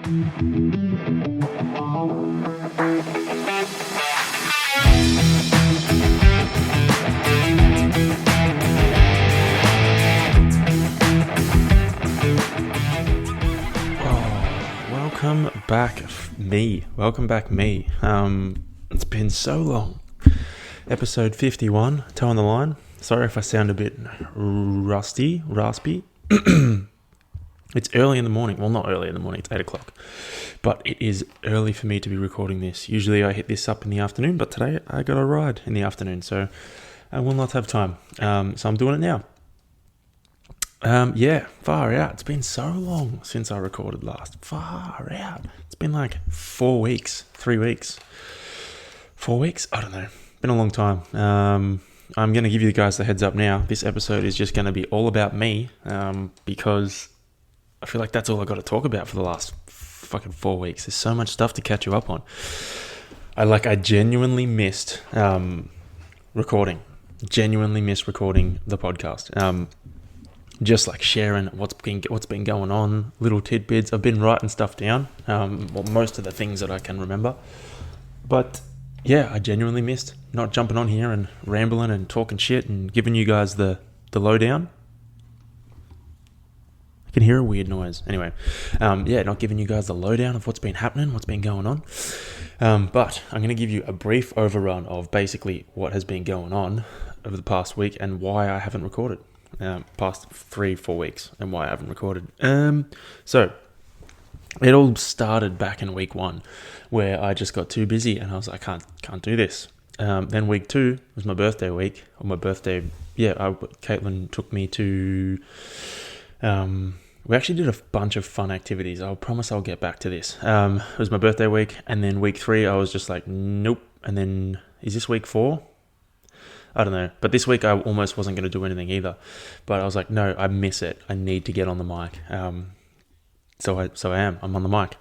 Welcome back me. It's been so long. Episode 51, toe on the line. Sorry if I sound a bit raspy. It's early in the morning. Well, not early in the morning, it's 8 o'clock. But it is early for me to be recording this. Usually I hit this up in the afternoon, but today I got a ride in the afternoon, so I will not have time. So I'm doing it now. Far out. It's been so long since I recorded last. Far out. It's been like 4 weeks, 3 weeks, 4 weeks. I don't know. Been a long time. I'm going to give you guys the heads up now. This episode is just going to be all about me, because I feel like that's all I got to talk about for the last fucking 4 weeks. There's so much stuff to catch you up on. I genuinely missed recording. Genuinely missed recording the podcast. Just like sharing what's been going on, little tidbits. I've been writing stuff down, most of the things that I can remember. But yeah, I genuinely missed not jumping on here and rambling and talking shit and giving you guys the lowdown. I can hear a weird noise. Anyway, not giving you guys the lowdown of what's been happening, what's been going on. But I'm going to give you a brief overrun of basically what has been going on over the past week and why I haven't recorded. Past 3-4 weeks and why I haven't recorded. So it all started back in week 1 where I just got too busy and I was like, I can't do this. Then week 2 was my birthday week. Caitlin took me to, we actually did a bunch of fun activities. I promise I'll get back to this. It was my birthday week, and then week 3 I was just like, nope. And then is this week 4? I don't know, but this week I almost wasn't going to do anything either, but I was like, no, I miss it. I need to get on the mic. So I am. I'm on the mic.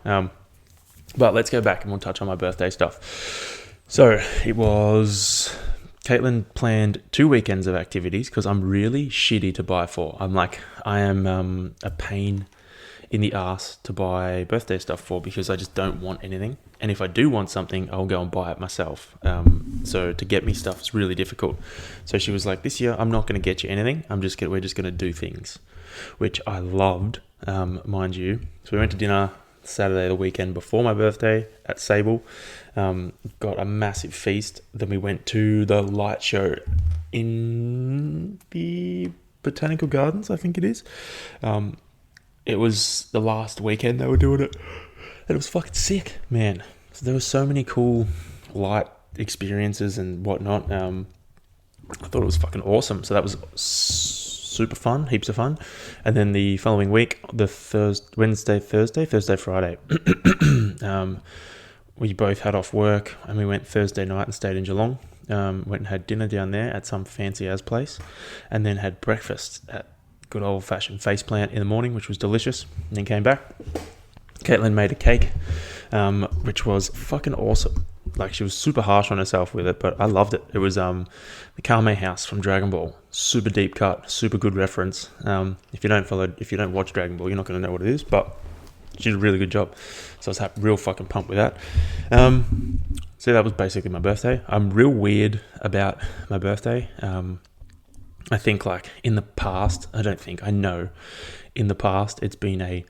But let's go back and we'll touch on my birthday stuff. So it was, Caitlin planned 2 weekends of activities because I'm really shitty to buy for. I am a pain in the ass to buy birthday stuff for because I just don't want anything. And if I do want something, I'll go and buy it myself. So to get me stuff is really difficult. So she was like, this year, I'm not going to get you anything. We're just going to do things, which I loved, mind you. So we went to dinner Saturday, the weekend before my birthday at Sable. Got a massive feast. Then we went to the light show in the Botanical Gardens, I think it is. It was the last weekend they were doing it. And it was fucking sick, man. So there were so many cool light experiences and whatnot. I thought it was fucking awesome. So that was super fun, heaps of fun. And then the following week, the Thursday, Friday, we both had off work and we went Thursday night and stayed in Geelong. Went and had dinner down there at some fancy ass place, and then had breakfast at good old fashioned Faceplant in the morning, which was delicious. And then came back. Caitlin made a cake, which was fucking awesome. Like, she was super harsh on herself with it, but I loved it. It was the Kame house from Dragon Ball. Super deep cut, super good reference. If you don't watch Dragon Ball, you're not going to know what it is, but she did a really good job. So I was real fucking pumped with that. So that was basically my birthday. I'm real weird about my birthday. I think in the past, I know in the past it's been a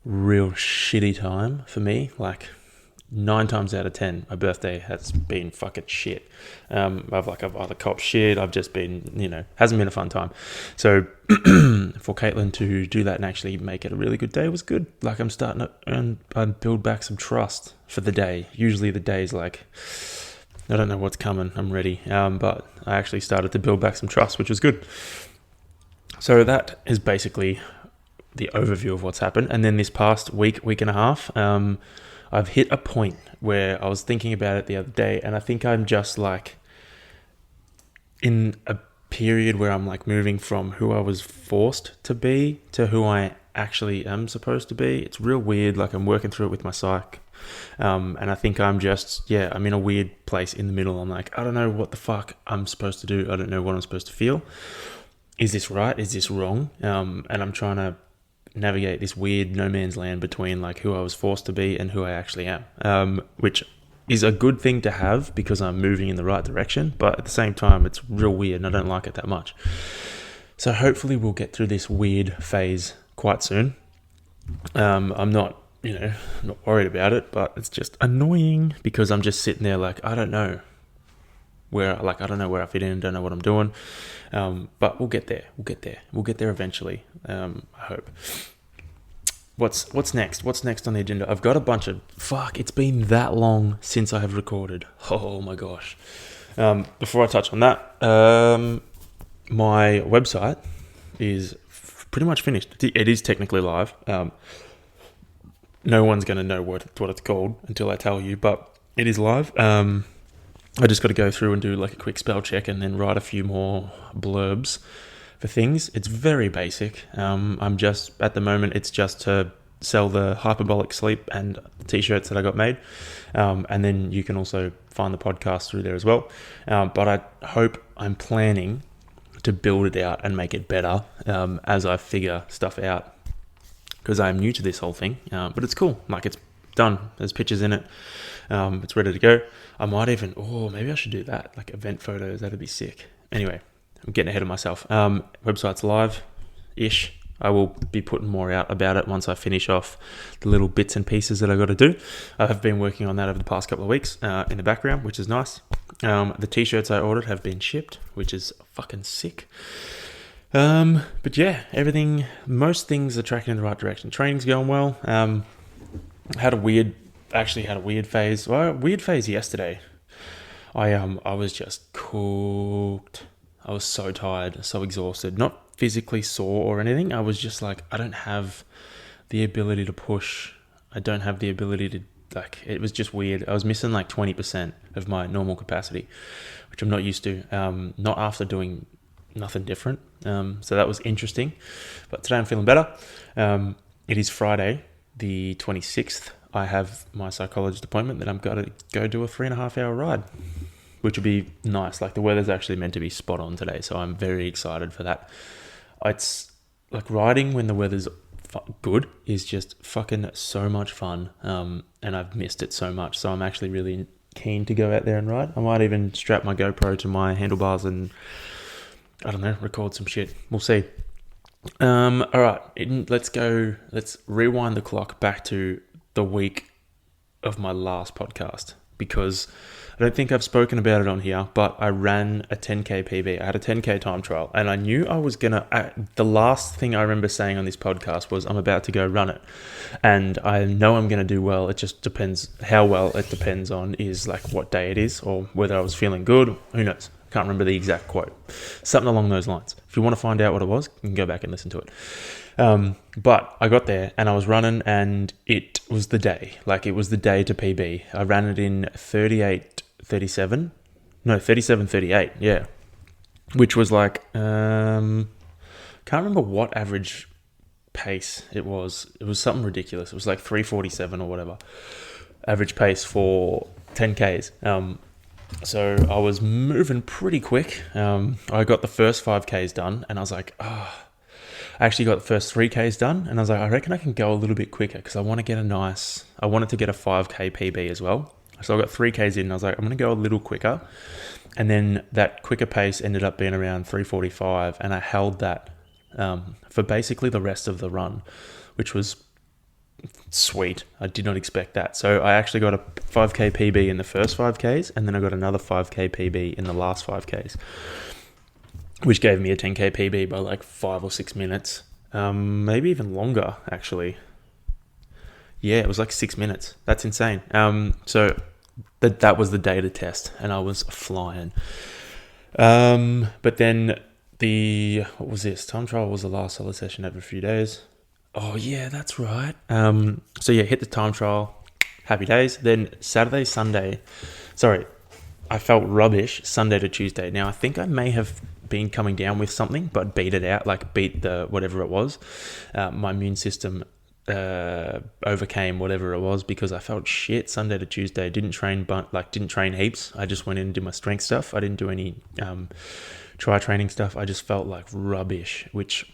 real shitty time for me. 9 times out of 10, my birthday has been fucking shit. I've either copped shit, I've just been, hasn't been a fun time. So for Caitlin to do that and actually make it a really good day was good. I'm starting to build back some trust for the day. Usually the day's I don't know what's coming, I'm ready. But I actually started to build back some trust, which was good. So that is basically the overview of what's happened. And then this past week and a half, I've hit a point where I was thinking about it the other day, and I think I'm just in a period where I'm moving from who I was forced to be to who I actually am supposed to be. It's real weird. I'm working through it with my psych. And I think I'm I'm in a weird place in the middle. I'm I don't know what the fuck I'm supposed to do. I don't know what I'm supposed to feel. Is this right? Is this wrong? And I'm trying to navigate this weird no man's land between like who I was forced to be and who I actually am, which is a good thing to have because I'm moving in the right direction, but at the same time it's real weird and I don't like it that much. So hopefully we'll get through this weird phase quite soon. I'm not worried about it, but it's just annoying because I'm just sitting there like I don't know where I fit in, don't know what I'm doing, but we'll get there eventually. I hope. What's next on the agenda? I've got a bunch of it's been that long since I have recorded. Oh my gosh. Before I touch on that, my website is pretty much finished. It is technically live. No one's going to know what it's called until I tell you, but it is live. I just got to go through and do like a quick spell check and then write a few more blurbs for things. It's very basic. I'm just, at the moment, it's just to sell the hyperbolic sleep and t-shirts that I got made. And then you can also find the podcast through there as well. But I'm planning to build it out and make it better as I figure stuff out, because I'm new to this whole thing. But it's cool. Like, it's done. There's pictures in it. It's ready to go. I might even, maybe I should do that, like event photos. That'd be sick. Anyway, I'm getting ahead of myself. Website's live-ish. I will be putting more out about it once I finish off the little bits and pieces that I got to do. I have been working on that over the past couple of weeks in the background, which is nice. The t-shirts I ordered have been shipped, which is fucking sick. But yeah, most things are tracking in the right direction. Training's going well. Had a weird phase. Well, weird phase yesterday. I was just cooked. I was so tired, so exhausted. Not physically sore or anything. I was just like, I don't have the ability to push. I don't have the ability to, like, it was just weird. I was missing like 20% of my normal capacity, which I'm not used to. Not after doing nothing different. So that was interesting. But today I'm feeling better. It is Friday, the 26th. I have my psychologist appointment that I'm going to go do a 3.5 hour ride, which would be nice. Like, the weather's actually meant to be spot on today, so I'm very excited for that. It's like, riding when the weather's good is just fucking so much fun, and I've missed it so much, so I'm actually really keen to go out there and ride. I might even strap my GoPro to my handlebars and, I don't know, record some shit. We'll see. All right, let's rewind the clock back to the week of my last podcast, because I don't think I've spoken about it on here, but I ran a 10K PB. I had a 10K time trial, and I knew I was the last thing I remember saying on this podcast was I'm about to go run it, and I know I'm going to do well. It just depends how well. It depends on is like what day it is, or whether I was feeling good. Who knows? I can't remember the exact quote. Something along those lines. If you want to find out what it was, you can go back and listen to it. But I got there and I was running, and it was the day. Like, it was the day to PB. I ran it in 37:38, yeah. Which was like, can't remember what average pace it was. It was something ridiculous. It was like 3:47 or whatever. Average pace for 10Ks. So I was moving pretty quick. I got the first 5Ks done, and I was like, I actually got the first 3Ks done, and I was like, I reckon I can go a little bit quicker, because I wanted to get a 5K PB as well. So I got 3Ks in, and I was like, I'm going to go a little quicker. And then that quicker pace ended up being around 3:45, and I held that for basically the rest of the run, which was sweet. I did not expect that. So I actually got a 5K PB in the first 5Ks, and then I got another 5K PB in the last 5Ks, which gave me a 10K PB by like 5 or 6 minutes. Maybe even longer, actually. Yeah, it was like 6 minutes. That's insane. So that was the day to test, and I was flying. But then what was this? Time trial was the last solid session over a few days. Oh yeah, that's right. So yeah, hit the time trial. Happy days. Then I felt rubbish Sunday to Tuesday. Now I think I may have been coming down with something, but beat it out, like beat the whatever it was. My immune system overcame whatever it was, because I felt shit Sunday to Tuesday. Didn't train heaps. I just went in and did my strength stuff. I didn't do any try training stuff. I just felt like rubbish, which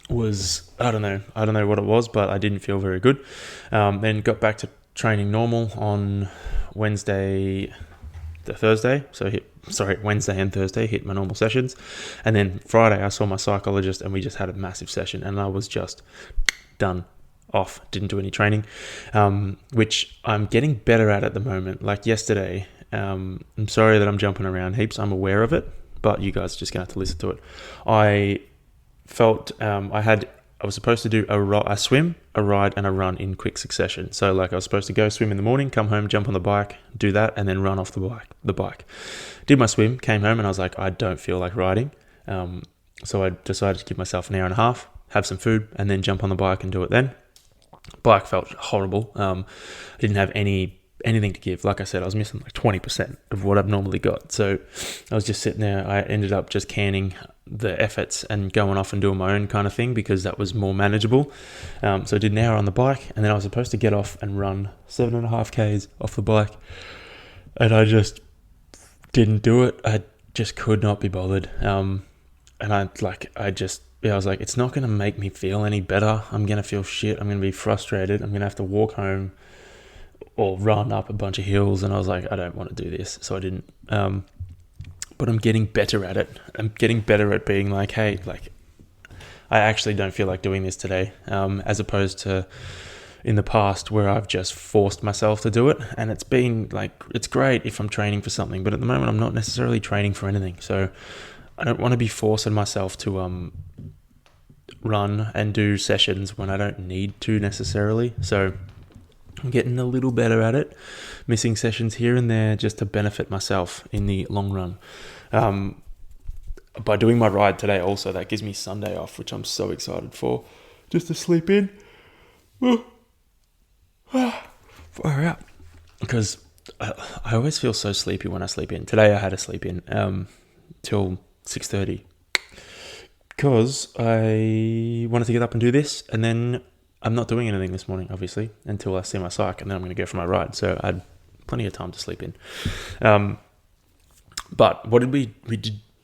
was, I don't know what it was, but I didn't feel very good. Then got back to training normal on Wednesday and Thursday hit my normal sessions. And then Friday I saw my psychologist and we just had a massive session and I was just done, off, didn't do any training, which I'm getting better at the moment. Like yesterday, I'm sorry that I'm jumping around heaps, I'm aware of it, but you guys are just gonna have to listen to it. I felt I was supposed to do a swim, a ride, and a run in quick succession. So like I was supposed to go swim in the morning, come home, jump on the bike, do that, and then run off the bike. Did my swim, came home, and I was like, I don't feel like riding. So I decided to give myself an hour and a half, have some food, and then jump on the bike and do it then. Bike felt horrible. I didn't have anything to give. Like I said, I was missing like 20% of what I've normally got. So I was just sitting there. I ended up just canning the efforts and going off and doing my own kind of thing because that was more manageable. So I did an hour on the bike and then I was supposed to get off and run 7.5 Ks off the bike. And I just didn't do it. I just could not be bothered. And I was like, it's not going to make me feel any better. I'm going to feel shit. I'm going to be frustrated. I'm going to have to walk home or run up a bunch of hills. And I was like, I don't want to do this. So I didn't. But I'm getting better at it. I'm getting better at being like, hey, like, I actually don't feel like doing this today. As opposed to in the past where I've just forced myself to do it. And it's been like, it's great if I'm training for something. But at the moment, I'm not necessarily training for anything. So I don't want to be forcing myself to run and do sessions when I don't need to necessarily. So I'm getting a little better at it, missing sessions here and there just to benefit myself in the long run. By doing my ride today also, that gives me Sunday off, which I'm so excited for, just to sleep in. Far out. Because I always feel so sleepy when I sleep in. Today I had to sleep in till 6:30 because I wanted to get up and do this, and then I'm not doing anything this morning, obviously, until I see my psych, and then I'm going to go for my ride. So I had plenty of time to sleep in. But what did we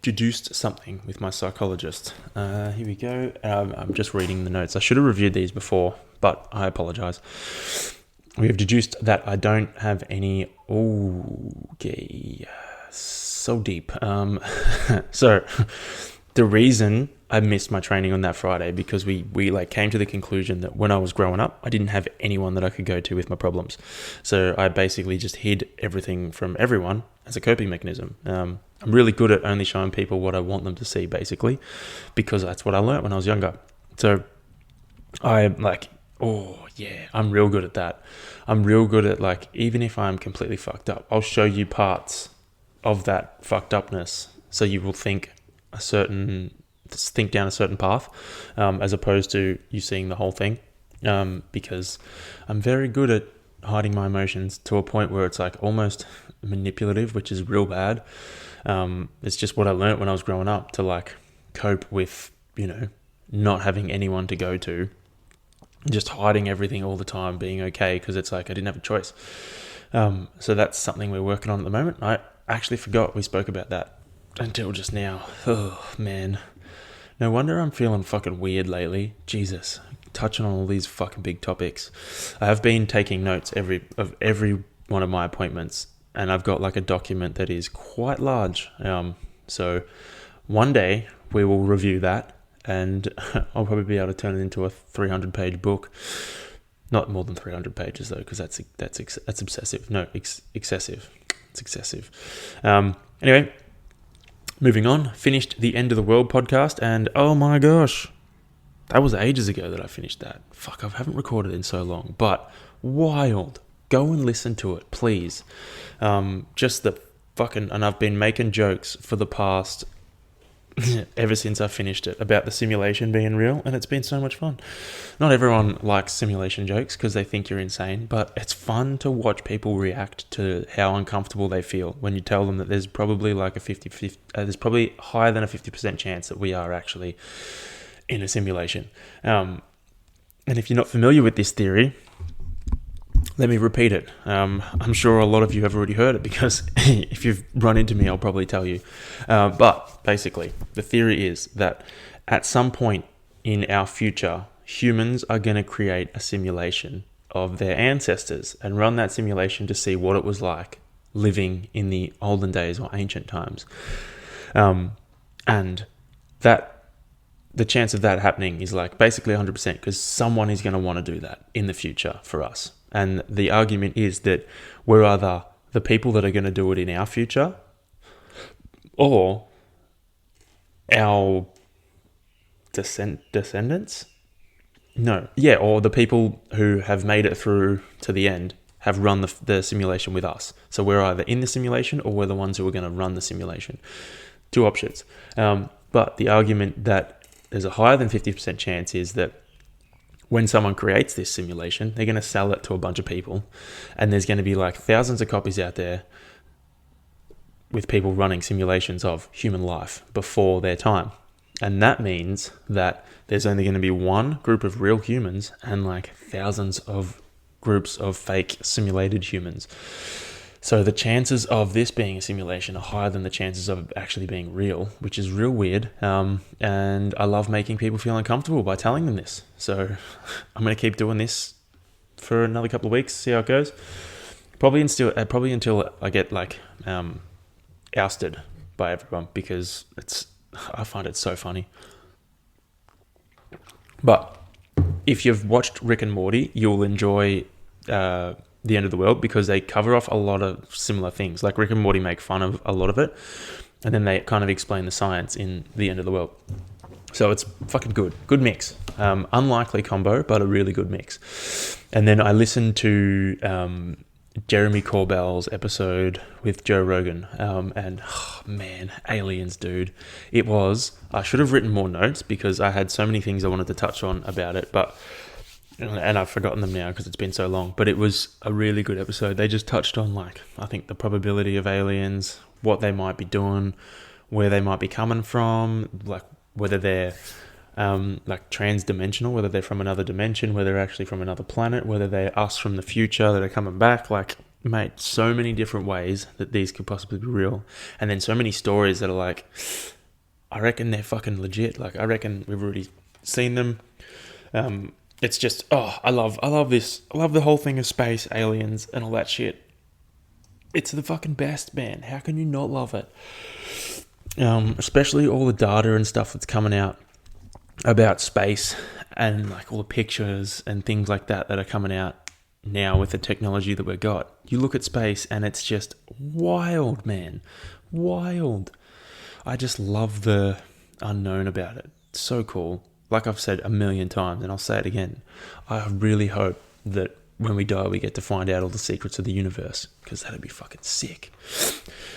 deduced something with my psychologist. Here we go. I'm just reading the notes. I should have reviewed these before, but I apologize. We have deduced that I don't have any... Okay. So deep. So the reason I missed my training on that Friday because we like came to the conclusion that when I was growing up, I didn't have anyone that I could go to with my problems. So I basically just hid everything from everyone as a coping mechanism. I'm really good at only showing people what I want them to see, basically, because that's what I learned when I was younger. So I'm like, I'm real good at that. I'm real good at, like, even if I'm completely fucked up, I'll show you parts of that fucked upness so you will think down a certain path, as opposed to you seeing the whole thing, because I'm very good at hiding my emotions to a point where it's like almost manipulative, which is real bad. It's just what I learned when I was growing up to like cope with, not having anyone to go to, just hiding everything all the time, being okay, because it's like I didn't have a choice. So that's something we're working on at the moment. I actually forgot we spoke about that until just now. Oh man, no wonder I'm feeling fucking weird lately. Jesus, touching on all these fucking big topics. I have been taking notes of every one of my appointments, and I've got like a document that is quite large. So one day we will review that, and I'll probably be able to turn it into a 300-page book. Not more than 300 pages though, because that's obsessive. No, excessive. It's excessive. Anyway, moving on. Finished the End of the World podcast, and oh my gosh, that was ages ago that I finished that. Fuck, I haven't recorded in so long, but wild. Go and listen to it, please. Just the fucking... And I've been making jokes for the past... ever since I finished it, about the simulation being real, and it's been so much fun. Not everyone likes simulation jokes because they think you're insane, but it's fun to watch people react to how uncomfortable they feel when you tell them that there's probably like there's probably higher than a 50% chance that we are actually in a simulation. And if you're not familiar with this theory, let me repeat it. I'm sure a lot of you have already heard it because if you've run into me, I'll probably tell you. But basically, the theory is that at some point in our future, humans are going to create a simulation of their ancestors and run that simulation to see what it was like living in the olden days or ancient times. And that the chance of that happening is like basically 100% because someone is going to want to do that in the future for us. And the argument is that we're either the people that are going to do it in our future or our descendants? No. Yeah, or the people who have made it through to the end have run the simulation with us. So we're either in the simulation or we're the ones who are going to run the simulation. Two options. But the argument that there's a higher than 50% chance is that when someone creates this simulation, they're going to sell it to a bunch of people, and there's going to be like thousands of copies out there with people running simulations of human life before their time. And that means that there's only going to be one group of real humans and like thousands of groups of fake simulated humans. So the chances of this being a simulation are higher than the chances of it actually being real, which is real weird. And I love making people feel uncomfortable by telling them this. So I'm going to keep doing this for another couple of weeks, see how it goes. Probably until I get like ousted by everyone, because I find it so funny. But if you've watched Rick and Morty, you'll enjoy The End of the World, because they cover off a lot of similar things. Like Rick and Morty make fun of a lot of it, and then they kind of explain the science in The End of the World. So it's fucking good. Good mix. Unlikely combo, but a really good mix. And then I listened to Jeremy Corbell's episode with Joe Rogan, and man, aliens, dude. I should have written more notes because I had so many things I wanted to touch on about it, and I've forgotten them now because it's been so long, but it was a really good episode. They just touched on I think the probability of aliens, what they might be doing, where they might be coming from, like whether they're like trans-dimensional, whether they're from another dimension, whether they're actually from another planet, whether they're us from the future that are coming back. Like, mate, so many different ways that these could possibly be real. And then so many stories that are like, I reckon they're fucking legit. Like, I reckon we've already seen them. It's just, I love this. I love the whole thing of space, aliens, and all that shit. It's the fucking best, man. How can you not love it? Especially all the data and stuff that's coming out about space, and like all the pictures and things like that are coming out now with the technology that we've got. You look at space and it's just wild, man. Wild. I just love the unknown about it. It's so cool. Like I've said a million times, and I'll say it again, I really hope that when we die we get to find out all the secrets of the universe, because that'd be fucking sick.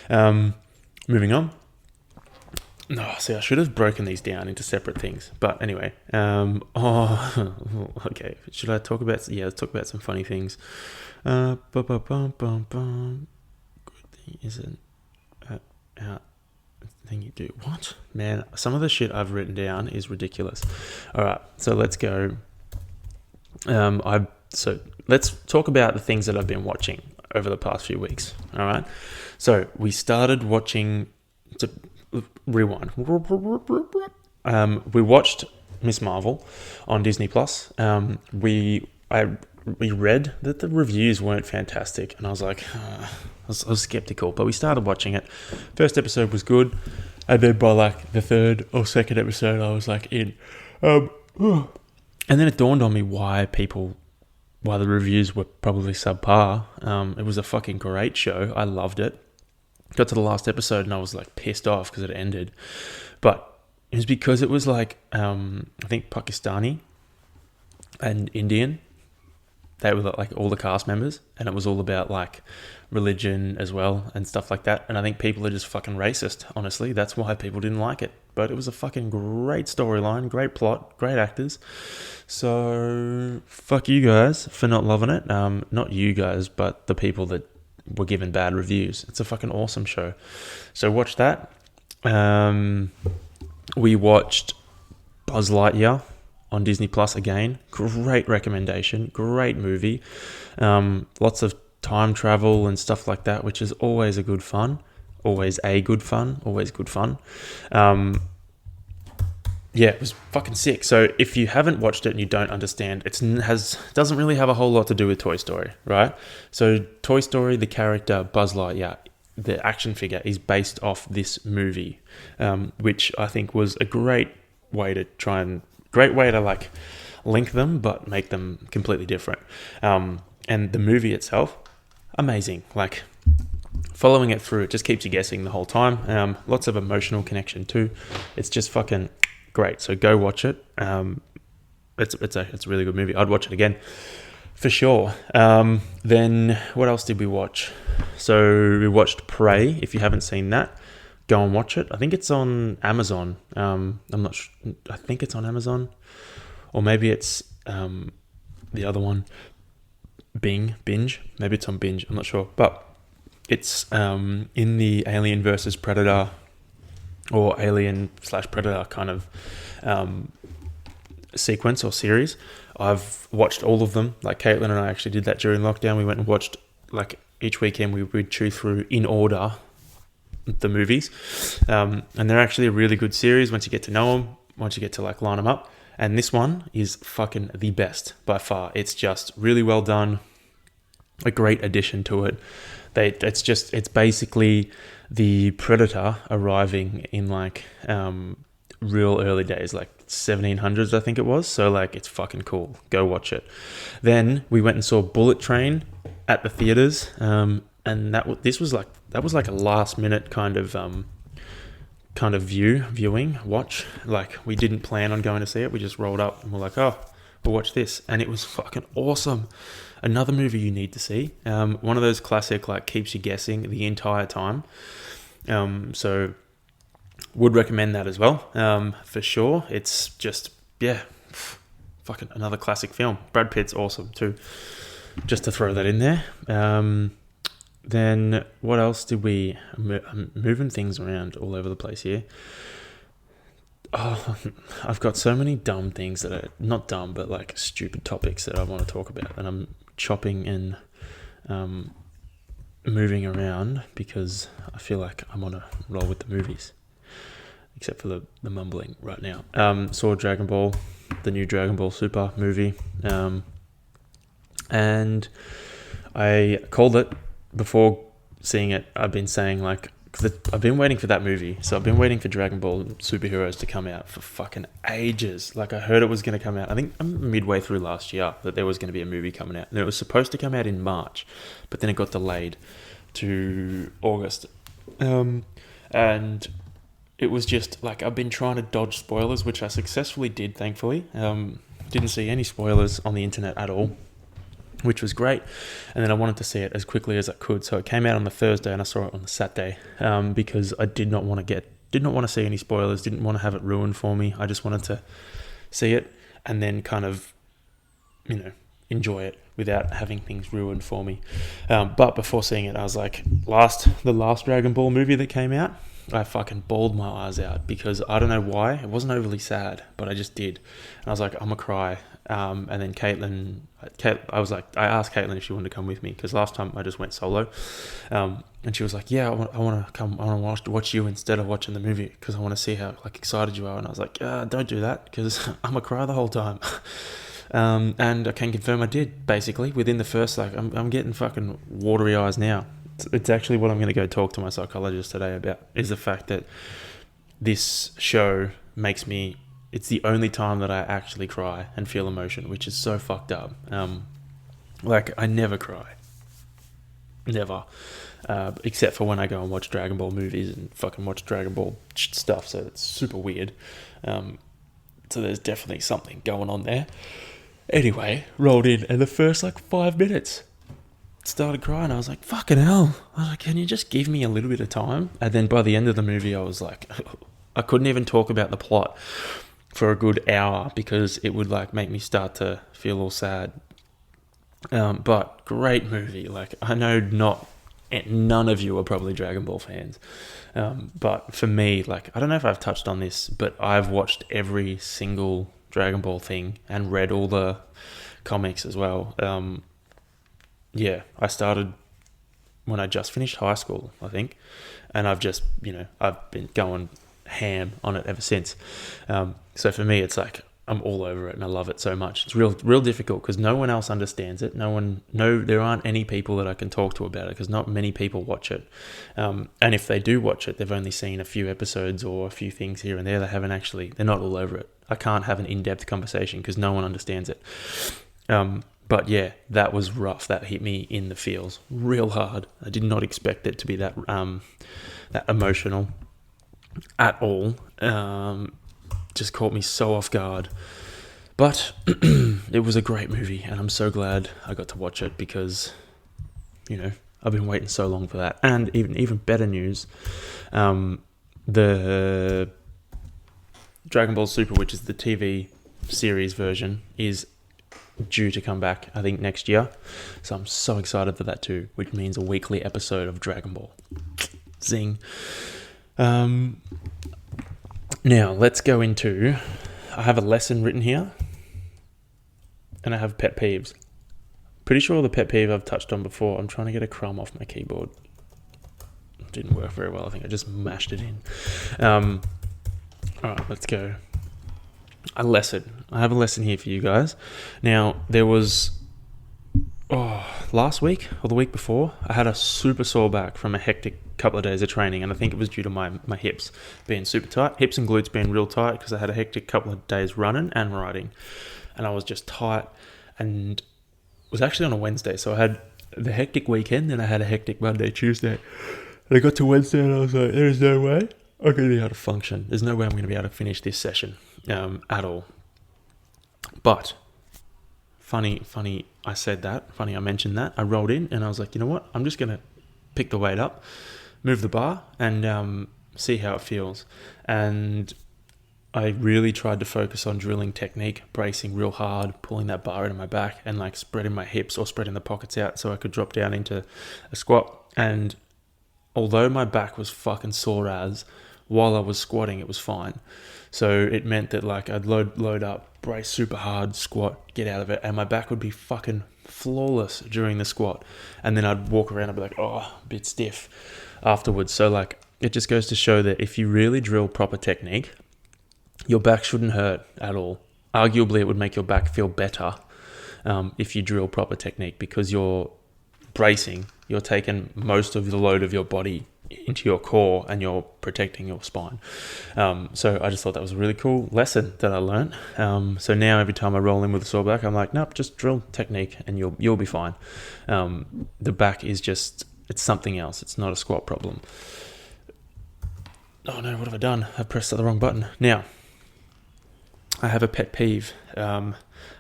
Moving on. No, see, I should have broken these down into separate things. But anyway, okay. Should I talk about? Yeah, let's talk about some funny things. Good thing isn't out. Thing you do. What? Man, some of the shit I've written down is ridiculous. All right, so let's go. So let's talk about the things that I've been watching over the past few weeks. All right. So we started watching. Rewind. We watched Miss Marvel on Disney Plus. We read that the reviews weren't fantastic, and I was like, I was skeptical. But we started watching it. First episode was good, and then by like the third or second episode, I was like in. And then it dawned on me why the reviews were probably subpar. It was a fucking great show. I loved it. Got to the last episode and I was like pissed off because it ended, but it was because it was like I think Pakistani and Indian. They were like all the cast members, and it was all about like religion as well and stuff like that. And I think people are just fucking racist. Honestly, that's why people didn't like it. But it was a fucking great storyline, great plot, great actors. So fuck you guys for not loving it. Not you guys, but the people that were given bad reviews. It's a fucking awesome show. So watch that. We watched Buzz Lightyear on Disney Plus again. Great recommendation. Great movie. Lots of time travel and stuff like that, which is always a good fun. Always good fun. yeah, it was fucking sick. So if you haven't watched it and you don't understand, doesn't really have a whole lot to do with Toy Story, right? So Toy Story, the character Buzz Lightyear, the action figure, is based off this movie, which I think was a great way to like link them, but make them completely different. And the movie itself, amazing. Like following it through, it just keeps you guessing the whole time. Lots of emotional connection too. It's just fucking great. So go watch it. It's a really good movie. I'd watch it again for sure. Then what else did we watch? So we watched Prey. If you haven't seen that, go and watch it. I think it's on Amazon. I'm not sure. I think it's on Amazon, or maybe it's the other one, Binge. Maybe it's on Binge. I'm not sure, but it's in the Alien versus Predator or Alien/Predator kind of sequence or series. I've watched all of them. Like Caitlin and I actually did that during lockdown. We went and watched, like, each weekend we would chew through in order the movies, and they're actually a really good series once you get to know them, once you get to like line them up. And this one is fucking the best by far. It's just really well done, a great addition to it. It's basically the Predator arriving in like real early days, like 1700s I think it was. So like it's fucking cool. Go watch it. Then we went and saw Bullet Train at the theaters, and that was like a last minute kind of watch. Like we didn't plan on going to see it. We just rolled up and we're like, oh, we'll watch this, and it was fucking awesome. Another movie you need to see. One of those classic, like, keeps you guessing the entire time. So would recommend that as well, for sure. It's just, yeah, fucking another classic film. Brad Pitt's awesome too, just to throw that in there. Then what else did we... I'm moving things around all over the place here. Oh, I've got so many dumb things that are... Not dumb, but like stupid topics that I want to talk about. And I'm chopping and moving around because I feel like I'm on a roll with the movies. Except for the mumbling right now. Saw Dragon Ball, the new Dragon Ball Super movie. And I called it before seeing it. I've been saying, like, because I've been waiting for that movie. So I've been waiting for Dragon Ball Superheroes to come out for fucking ages. Like, I heard it was going to come out, I think midway through last year, that there was going to be a movie coming out. And it was supposed to come out in March, but then it got delayed to August. And it was just, like, I've been trying to dodge spoilers, which I successfully did, thankfully. Didn't see any spoilers on the internet at all, which was great. And then I wanted to see it as quickly as I could. So it came out on the Thursday and I saw it on the Saturday, because I did not want to see any spoilers, didn't want to have it ruined for me. I just wanted to see it and then kind of, enjoy it without having things ruined for me. But before seeing it, I was like, the last Dragon Ball movie that came out, I fucking bawled my eyes out because I don't know why. It wasn't overly sad, but I just did. And I was like, I'm gonna cry. And then I asked Caitlin if she wanted to come with me because last time I just went solo. And she was like, yeah, I want to come. I want to watch you instead of watching the movie because I want to see how like excited you are. And I was like, don't do that because I'm gonna cry the whole time. And I can confirm I did, basically within the first, like, I'm getting fucking watery eyes now. It's actually what I'm going to go talk to my psychologist today about, is the fact that this show makes me... It's the only time that I actually cry and feel emotion, which is so fucked up. Like, I never cry. Never. Except for when I go and watch Dragon Ball movies and fucking watch Dragon Ball stuff, so it's super weird. So there's definitely something going on there. Anyway, rolled in, and the first, 5 minutes... started crying. I was like, fucking hell. I was like, can you just give me a little bit of time? And then by the end of the movie, I was like, I couldn't even talk about the plot for a good hour because it would make me start to feel all sad. But great movie. I know none of you are probably Dragon Ball fans. But for me, I don't know if I've touched on this, but I've watched every single Dragon Ball thing and read all the comics as well. Yeah, I started when I just finished high school, I think. And I've just, I've been going ham on it ever since. So for me, it's like I'm all over it and I love it so much. It's real difficult because no one else understands it. There aren't any people that I can talk to about it because not many people watch it. And if they do watch it, they've only seen a few episodes or a few things here and there. They're not all over it. I can't have an in-depth conversation because no one understands it. But yeah, that was rough. That hit me in the feels real hard. I did not expect it to be that emotional at all. Just caught me so off guard. But it was a great movie, and I'm so glad I got to watch it because, I've been waiting so long for that. And even better news, the Dragon Ball Super, which is the TV series version, is due to come back, I think, next year. So I'm so excited for that too, which means a weekly episode of Dragon Ball. Zing. Now, let's go into... I have a lesson written here, and I have pet peeves. Pretty sure the pet peeve I've touched on before. I'm trying to get a crumb off my keyboard. It didn't work very well. I think I just mashed it in. Alright, let's go. A lesson. I have a lesson here for you guys. Now, there was... last week or the week before, I had a super sore back from a hectic couple of days of training, and I think it was due to my hips being super tight, hips and glutes being real tight because I had a hectic couple of days running and riding, and I was just tight. And it was actually on a Wednesday, so I had the hectic weekend, then I had a hectic Monday, Tuesday, and I got to Wednesday and I was like, there's no way I'm going to be able to function. There's no way I'm going to be able to finish this session at all. But funny I said that. Funny I mentioned that. I rolled in and I was like, you know what? I'm just going to pick the weight up, move the bar, and see how it feels. And I really tried to focus on drilling technique, bracing real hard, pulling that bar into my back, and like spreading my hips or spreading the pockets out so I could drop down into a squat. And although my back was fucking sore as, while I was squatting, it was fine. So it meant that like I'd load up, brace super hard, squat, get out of it, and my back would be fucking flawless during the squat. And then I'd walk around and be like, a bit stiff afterwards. So like it just goes to show that if you really drill proper technique, your back shouldn't hurt at all. Arguably, it would make your back feel better if you drill proper technique because you're bracing, you're taking most of the load of your body into your core and you're protecting your spine. So I just thought that was a really cool lesson that I learned. So now every time I roll in with a sore back, I'm like, nope, just drill technique and you'll be fine. The back is just, it's something else. It's not a squat problem. Oh no, what have I done? I pressed the wrong button. Now, I have a pet peeve. Then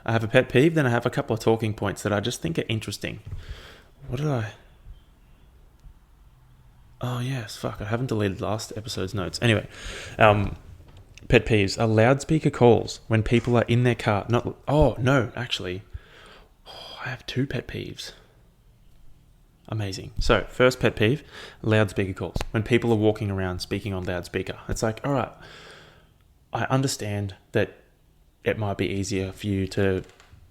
I have a couple of talking points that I just think are interesting. What did I... Oh, yes, fuck, I haven't deleted last episode's notes. Anyway, pet peeves are loudspeaker calls when people are in their car. I have two pet peeves. Amazing. So, first pet peeve, loudspeaker calls. When people are walking around speaking on loudspeaker. It's like, all right, I understand that it might be easier for you to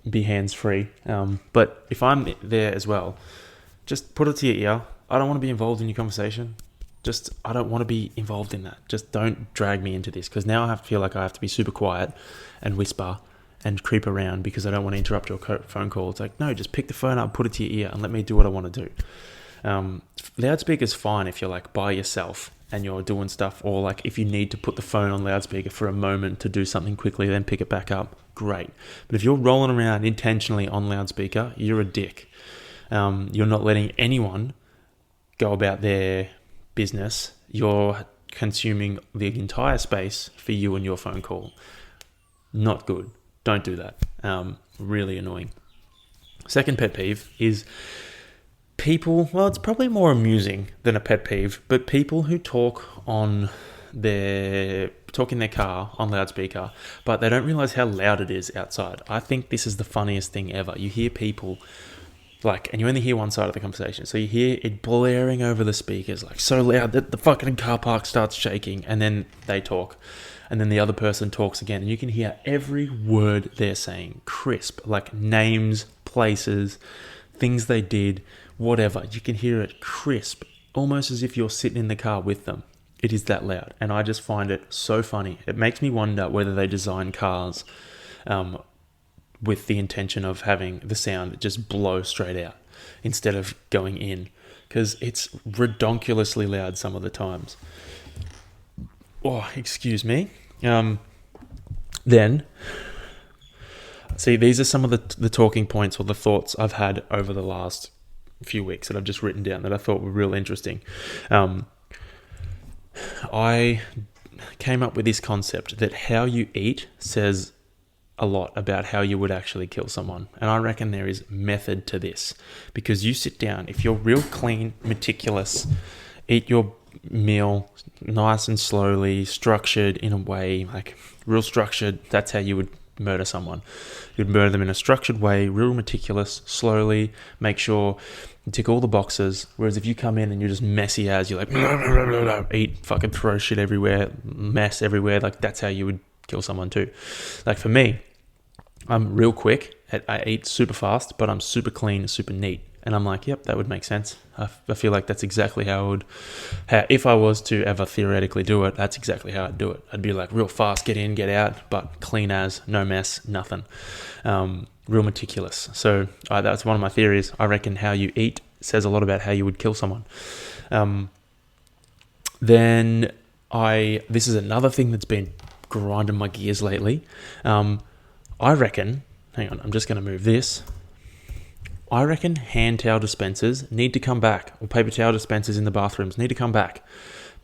be hands-free, but if I'm there as well, just put it to your ear. I don't want to be involved in your conversation. I don't want to be involved in that. Just don't drag me into this because now I feel like I have to be super quiet and whisper and creep around because I don't want to interrupt your phone call. It's like, no, just pick the phone up, put it to your ear and let me do what I want to do. Loudspeaker's fine if you're like by yourself and you're doing stuff, or like if you need to put the phone on loudspeaker for a moment to do something quickly, then pick it back up. Great. But if you're rolling around intentionally on loudspeaker, you're a dick. You're not letting anyone go about their business. You're consuming the entire space for you and your phone call. Not good. Don't do that. Really annoying. Second pet peeve is people, well, it's probably more amusing than a pet peeve, but people who talk in their car on loudspeaker, but they don't realize how loud it is outside. I think this is the funniest thing ever. You hear people and you only hear one side of the conversation. So you hear it blaring over the speakers, like so loud that the fucking car park starts shaking, and then they talk. And then the other person talks again, and you can hear every word they're saying, crisp, like names, places, things they did, whatever. You can hear it crisp, almost as if you're sitting in the car with them. It is that loud. And I just find it so funny. It makes me wonder whether they design cars with the intention of having the sound just blow straight out instead of going in, because it's redonkulously loud some of the times. Oh, excuse me. Then, see, these are some of the talking points or the thoughts I've had over the last few weeks that I've just written down that I thought were real interesting. I came up with this concept that how you eat says a lot about how you would actually kill someone. And I reckon there is method to this, because you sit down, if you're real clean, meticulous, eat your meal nice and slowly, structured in a way, like real structured, that's how you would murder someone. You'd murder them in a structured way, real meticulous, slowly, make sure you tick all the boxes. Whereas if you come in and you're just messy as, you're like, blah, blah, blah, blah, blah, eat, fucking throw shit everywhere, mess everywhere, like that's how you would kill someone too. Like for me, I'm real quick, I eat super fast, but I'm super clean, super neat. And I'm like, yep, that would make sense. I feel like that's exactly how I would, if I was to ever theoretically do it, that's exactly how I'd do it. I'd be like real fast, get in, get out, but clean as, no mess, nothing. Real meticulous. So that's one of my theories. I reckon how you eat says a lot about how you would kill someone. Then this is another thing that's been grinding my gears lately. I reckon, hang on, I'm just going to move this. I reckon hand towel dispensers need to come back, or paper towel dispensers in the bathrooms need to come back.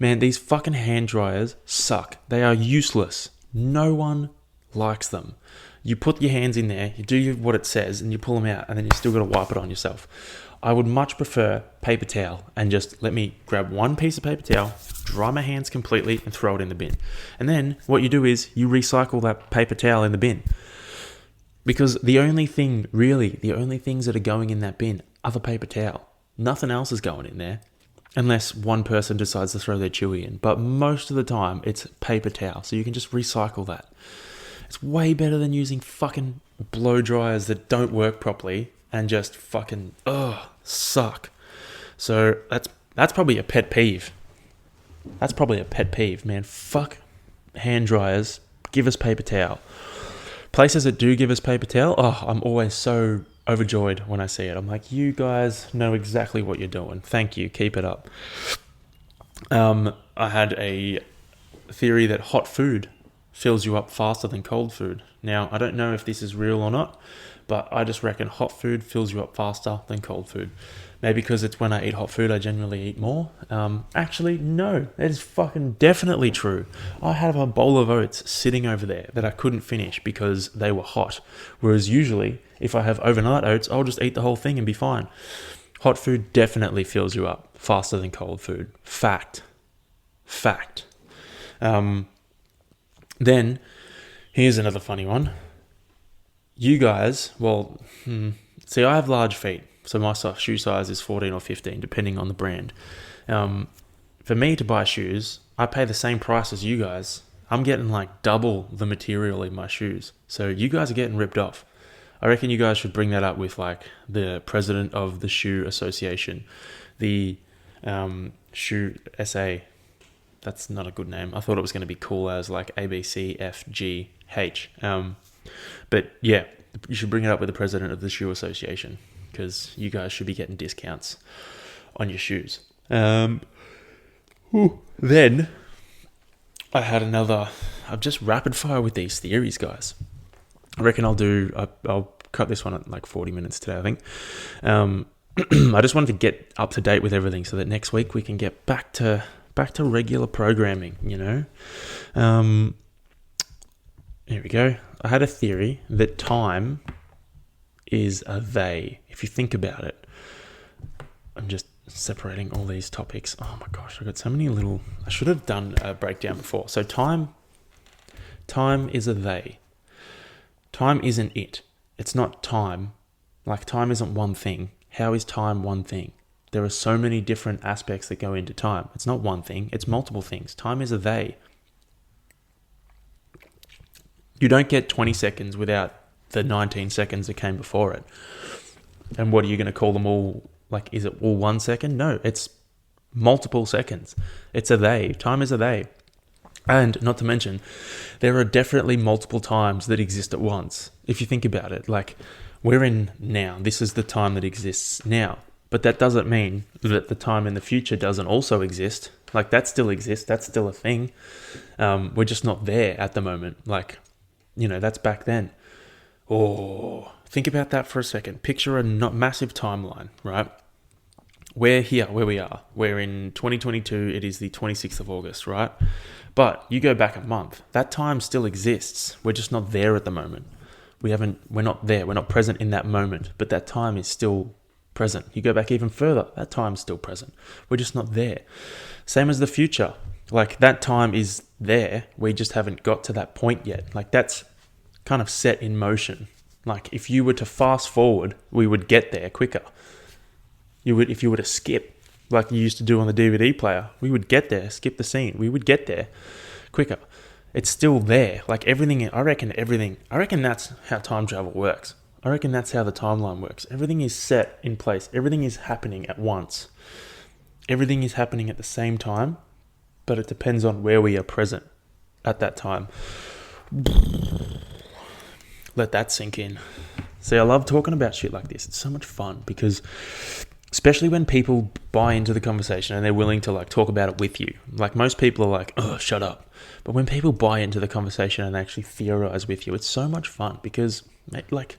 Man, these fucking hand dryers suck. They are useless. No one likes them. You put your hands in there, you do what it says, and you pull them out, and then you still got to wipe it on yourself. I would much prefer paper towel, and just let me grab one piece of paper towel, dry my hands completely, and throw it in the bin. And then what you do is you recycle that paper towel in the bin. Because the only things that are going in that bin are the paper towel. Nothing else is going in there, unless one person decides to throw their chewy in. But most of the time, it's paper towel, so you can just recycle that. It's way better than using fucking blow dryers that don't work properly and just fucking suck. So that's probably a pet peeve. That's probably a pet peeve, man. Fuck hand dryers. Give us paper towel. Places that do give us paper towel, I'm always so overjoyed when I see it. I'm like, you guys know exactly what you're doing. Thank you. Keep it up. I had a theory that hot food fills you up faster than cold food. Now, I don't know if this is real or not, but I just reckon hot food fills you up faster than cold food. Maybe because it's when I eat hot food, I generally eat more. Actually, no, that is fucking definitely true. I have a bowl of oats sitting over there that I couldn't finish because they were hot. Whereas usually, if I have overnight oats, I'll just eat the whole thing and be fine. Hot food definitely fills you up faster than cold food. Fact. Then, here's another funny one. You guys, see, I have large feet. So my shoe size is 14 or 15, depending on the brand. For me to buy shoes, I pay the same price as you guys. I'm getting like double the material in my shoes. So you guys are getting ripped off. I reckon you guys should bring that up with like the president of the shoe association, the shoe SA. That's not a good name. I thought it was going to be cool as like ABCFGH. But yeah, you should bring it up with the president of the shoe association, because you guys should be getting discounts on your shoes. Then I had I'm just rapid fire with these theories, guys. I reckon I'll cut this one at like 40 minutes today, I think. I just wanted to get up to date with everything so that next week we can get back to regular programming, you know? Here we go. I had a theory that time is a they, if you think about it. I'm just separating all these topics. Oh my gosh, I've got so many I should have done a breakdown before. So time is a they. Time isn't it. It's not time. Like time isn't one thing. How is time one thing? There are so many different aspects that go into time. It's not one thing, it's multiple things. Time is a they. You don't get 20 seconds without the 19 seconds that came before it. And what are you going to call them all? Like, is it all 1 second? No, it's multiple seconds. It's a they. Time is a they. And not to mention, there are definitely multiple times that exist at once. If you think about it, like we're in now. This is the time that exists now. But that doesn't mean that the time in the future doesn't also exist. Like that still exists. That's still a thing. We're just not there at the moment. Like, that's back then. Oh, think about that for a second. Picture a not massive timeline, right? We're here where we are. We're in 2022. It is the 26th of August, right? But you go back a month. That time still exists. We're just not there at the moment. We're not there. We're not present in that moment. But that time is still present. You go back even further. That time's still present. We're just not there. Same as the future. Like that time is there. We just haven't got to that point yet. Like that's kind of set in motion. Like if you were to fast forward, we would get there quicker. If you were to skip, like you used to do on the DVD player, we would get there, skip the scene. We would get there quicker. It's still there. Like I reckon that's how time travel works. I reckon that's how the timeline works. Everything is set in place. Everything is happening at once. Everything is happening at the same time, but it depends on where we are present at that time. Let that sink in. See, I love talking about shit like this. It's so much fun because especially when people buy into the conversation and they're willing to like talk about it with you. Like most people are like, oh, shut up. But when people buy into the conversation and actually theorize with you, it's so much fun because like,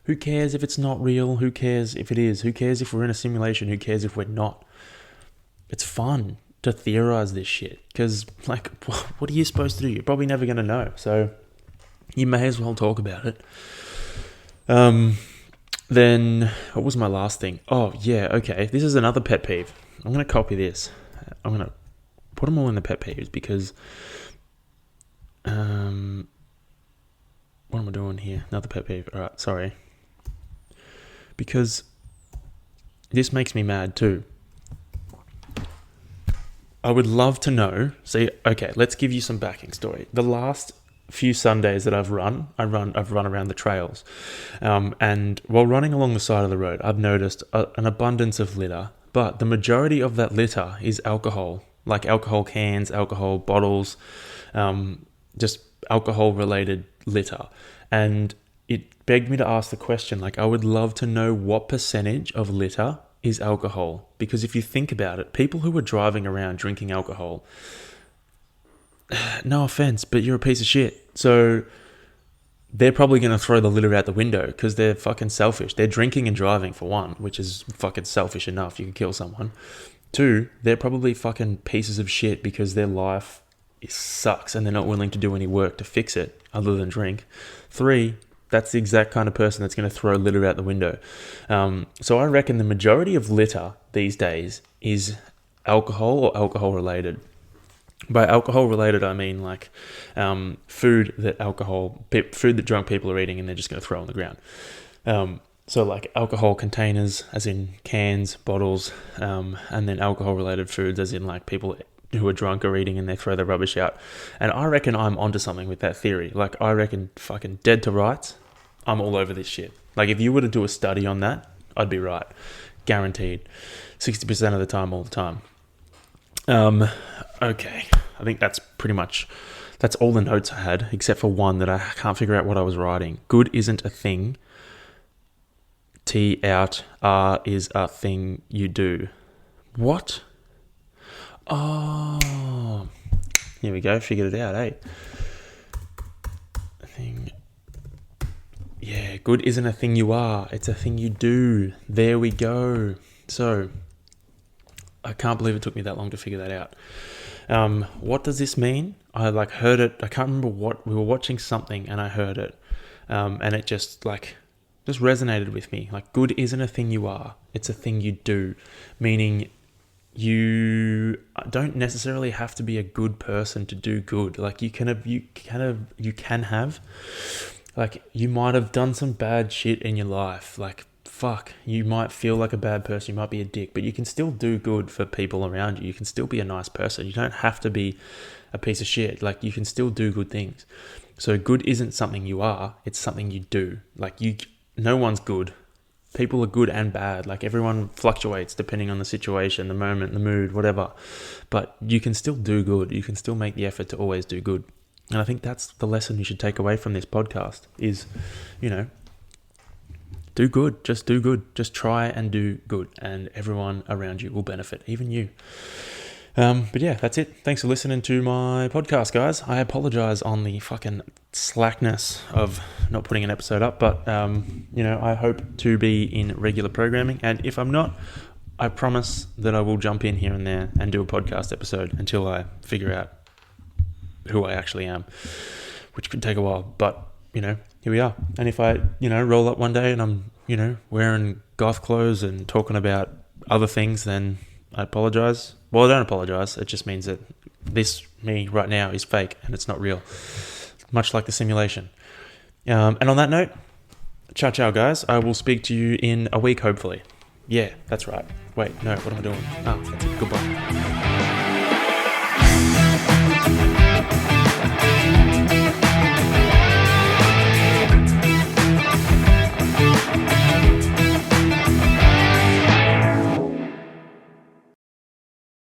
who cares if it's not real? Who cares if it is? Who cares if we're in a simulation? Who cares if we're not? It's fun to theorize this shit because like, what are you supposed to do? You're probably never going to know. So you may as well talk about it. Then what was my last thing? Oh yeah, okay. This is another pet peeve. I'm going to copy this. I'm going to put them all in the pet peeves because, what am I doing here? Another pet peeve. All right, sorry. Because this makes me mad too. I would love to know. See, okay, let's give you some backing story. The last few Sundays that I've run around the trails, and while running along the side of the road, I've noticed an abundance of litter, but the majority of that litter is alcohol, like alcohol cans, alcohol bottles, just alcohol related litter. And it begged me to ask the question, like I would love to know what percentage of litter is alcohol, because if you think about it, people who are driving around drinking alcohol, no offense, but you're a piece of shit. So they're probably going to throw the litter out the window because they're fucking selfish. They're drinking and driving for one, which is fucking selfish enough. You can kill someone. Two, they're probably fucking pieces of shit because their life sucks and they're not willing to do any work to fix it other than drink. Three, that's the exact kind of person that's going to throw litter out the window. So I reckon the majority of litter these days is alcohol or alcohol related. By alcohol related, I mean like food that drunk people are eating and they're just going to throw on the ground. So like alcohol containers, as in cans, bottles, and then alcohol related foods, as in like people who are drunk are eating and they throw the rubbish out. And I reckon I'm onto something with that theory. Like I reckon fucking dead to rights, I'm all over this shit. Like if you were to do a study on that, I'd be right. Guaranteed. 60% of the time, all the time. Okay, I think that's all the notes I had, except for one that I can't figure out what I was writing. Good isn't a thing. T out, R is a thing you do. What? Oh, here we go, figured it out, eh? Thing. Yeah, good isn't a thing you are, it's a thing you do. There we go. So, I can't believe it took me that long to figure that out. What does this mean? I heard it. I can't remember what we were watching something and I heard it. And it just resonated with me. Like good isn't a thing you are. It's a thing you do. Meaning you don't necessarily have to be a good person to do good. Like you can have, like you might have done some bad shit in your life. Like fuck, you might feel like a bad person, you might be a dick, but you can still do good for people around you. You can still be a nice person. You don't have to be a piece of shit. Like you can still do good things. So good isn't something you are, it's something you do. Like no one's good. People are good and bad. Like, everyone fluctuates depending on the situation, the moment, the mood, whatever. But you can still do good. You can still make the effort to always do good. And I think that's the lesson you should take away from this podcast is, do good. Just do good. Just try and do good. And everyone around you will benefit, even you. But yeah, that's it. Thanks for listening to my podcast, guys. I apologize on the fucking slackness of not putting an episode up, but, I hope to be in regular programming. And if I'm not, I promise that I will jump in here and there and do a podcast episode until I figure out who I actually am, which could take a while. But, here we are. And if I, roll up one day and I'm, wearing goth clothes and talking about other things, then I apologize. Well, I don't apologize. It just means that this me right now is fake and it's not real. Much like the simulation. And on that note, ciao, guys. I will speak to you in a week, hopefully. Yeah, that's right. Wait, no, what am I doing? That's it. Goodbye.